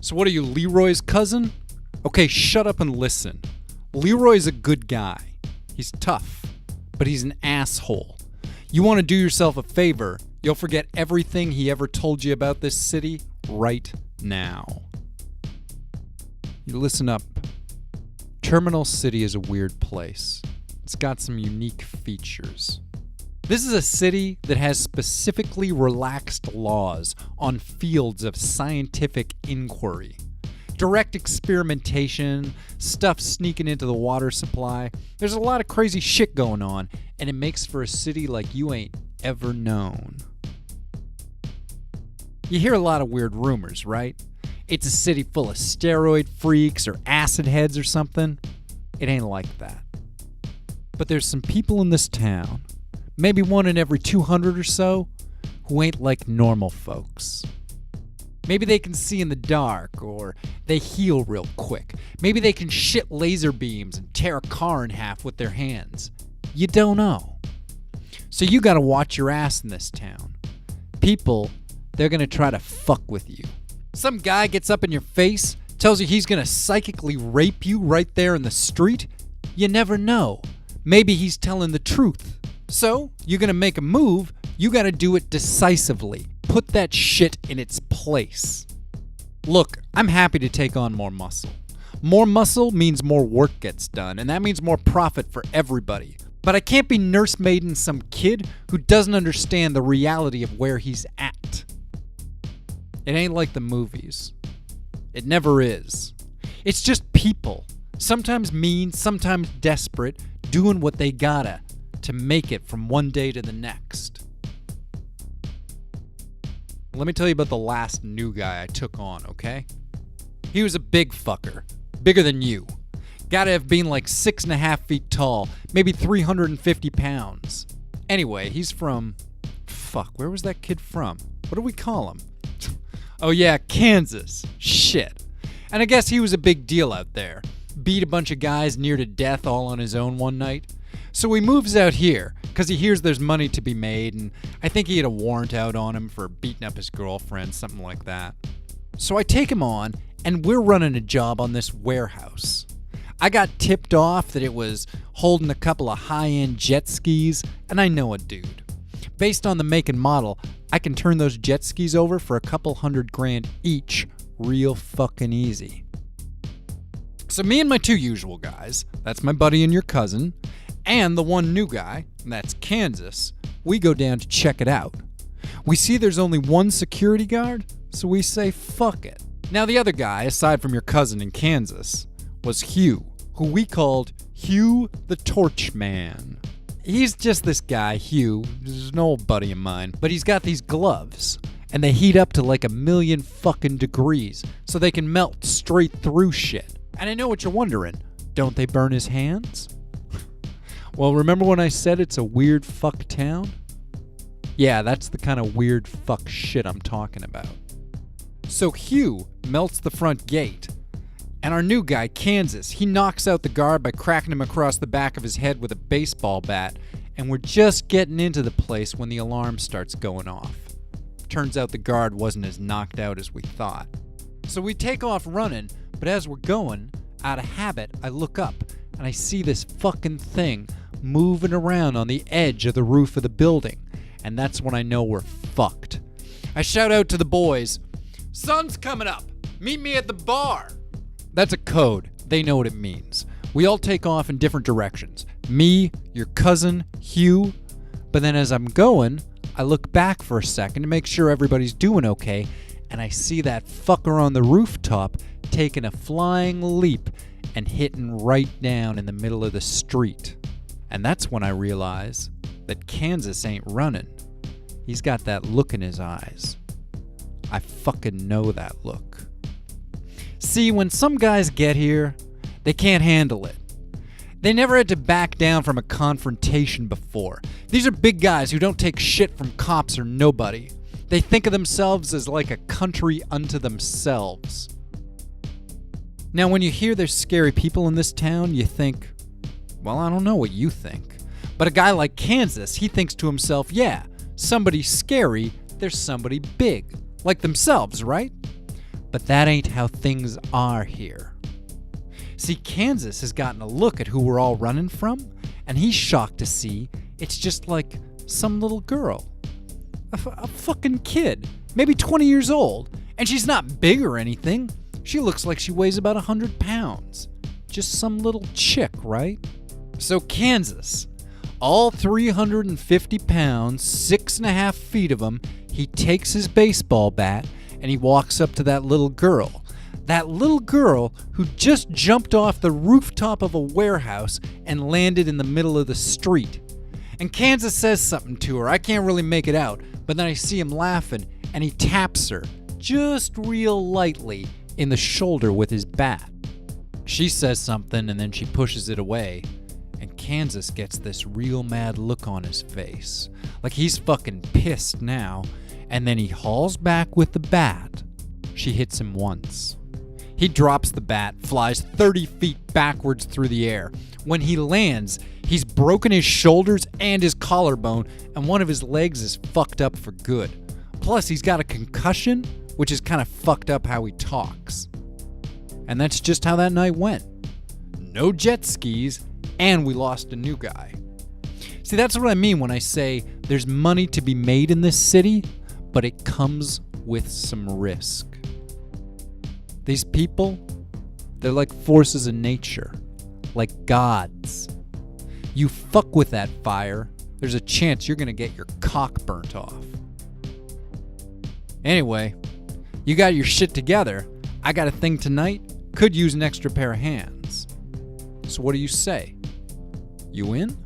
So what are you, Leroy's cousin? Okay, shut up and listen. Leroy's a good guy. He's tough, but he's an asshole. You want to do yourself a favor, you'll forget everything he ever told you about this city right now. You listen up. Terminal City is a weird place. It's got some unique features. This is a city that has specifically relaxed laws on fields of scientific inquiry. Direct experimentation, stuff sneaking into the water supply. There's a lot of crazy shit going on, and it makes for a city like you ain't ever known. You hear a lot of weird rumors, right? It's a city full of steroid freaks or acid heads or something. It ain't like that. But there's some people in this town, maybe one in every 200 or so, who ain't like normal folks. Maybe they can see in the dark, or they heal real quick. Maybe they can shit laser beams and tear a car in half with their hands. You don't know. So you gotta watch your ass in this town. People, they're gonna try to fuck with you. Some guy gets up in your face, tells you he's gonna psychically rape you right there in the street. You never know. Maybe he's telling the truth. So, you're gonna make a move, you gotta do it decisively. Put that shit in its place. Look, I'm happy to take on more muscle. More muscle means more work gets done, and that means more profit for everybody. But I can't be nursemaiding some kid who doesn't understand the reality of where he's at. It ain't like the movies. It never is. It's just people, sometimes mean, sometimes desperate, doing what they gotta to make it from one day to the next. Let me tell you about the last new guy I took on, okay? He was a big fucker. Bigger than you. Gotta have been like 6.5 feet tall, maybe 350 pounds. Anyway, he's from... Fuck, where was that kid from? What do we call him? Oh yeah, Kansas. Shit. And I guess he was a big deal out there. Beat a bunch of guys near to death all on his own one night. So he moves out here, because he hears there's money to be made, and I think he had a warrant out on him for beating up his girlfriend, something like that. So I take him on, and we're running a job on this warehouse. I got tipped off that it was holding a couple of high-end jet skis, and I know a dude. Based on the make and model, I can turn those jet skis over for a couple $100,000 each real fucking easy. So me and my two usual guys, that's my buddy and your cousin, and the one new guy, that's Kansas, we go down to check it out. We see there's only one security guard, so we say fuck it. Now the other guy, aside from your cousin in Kansas, was Hugh, who we called Hugh the Torchman. He's just this guy, Hugh, he's an old buddy of mine, but he's got these gloves, and they heat up to like 1,000,000 fucking degrees, so they can melt straight through shit. And I know what you're wondering, don't they burn his hands? Well, remember when I said it's a weird fuck town? Yeah, that's the kind of weird fuck shit I'm talking about. So Hugh melts the front gate, and our new guy, Kansas, he knocks out the guard by cracking him across the back of his head with a baseball bat, and we're just getting into the place when the alarm starts going off. Turns out the guard wasn't as knocked out as we thought. So we take off running, but as we're going, out of habit, I look up, and I see this fucking thing moving around on the edge of the roof of the building, and that's when I know we're fucked. I shout out to the boys, "Sun's coming up! Meet me at the bar!" That's a code. They know what it means. We all take off in different directions. Me, your cousin, Hugh. But then as I'm going, I look back for a second to make sure everybody's doing okay, and I see that fucker on the rooftop taking a flying leap and hitting right down in the middle of the street. And that's when I realize that Kansas ain't running. He's got that look in his eyes. I fucking know that look. See, when some guys get here, they can't handle it. They never had to back down from a confrontation before. These are big guys who don't take shit from cops or nobody. They think of themselves as like a country unto themselves. Now, when you hear there's scary people in this town, you think, well, I don't know what you think. But a guy like Kansas, he thinks to himself, yeah, somebody scary, there's somebody big. Like themselves, right? But that ain't how things are here. See, Kansas has gotten a look at who we're all running from, and he's shocked to see it's just like some little girl. A fucking kid, maybe 20 years old, and she's not big or anything. She looks like she weighs about 100 pounds. Just some little chick, right? So Kansas, all 350 pounds, 6.5 feet of him, he takes his baseball bat and he walks up to that little girl. That little girl who just jumped off the rooftop of a warehouse and landed in the middle of the street. And Kansas says something to her. I can't really make it out, but then I see him laughing and he taps her just real lightly in the shoulder with his bat. She says something and then she pushes it away, and Kansas gets this real mad look on his face, like he's fucking pissed now, and then he hauls back with the bat. She hits him once. He drops the bat, flies 30 feet backwards through the air. When he lands, he's broken his shoulders and his collarbone, and one of his legs is fucked up for good. Plus, he's got a concussion, which is kind of fucked up how he talks. And that's just how that night went. No jet skis, and we lost a new guy. See, that's what I mean when I say there's money to be made in this city, but it comes with some risk. These people, they're like forces of nature, like gods. You fuck with that fire, there's a chance you're gonna get your cock burnt off. Anyway, you got your shit together. I got a thing tonight, could use an extra pair of hands. So what do you say? You in?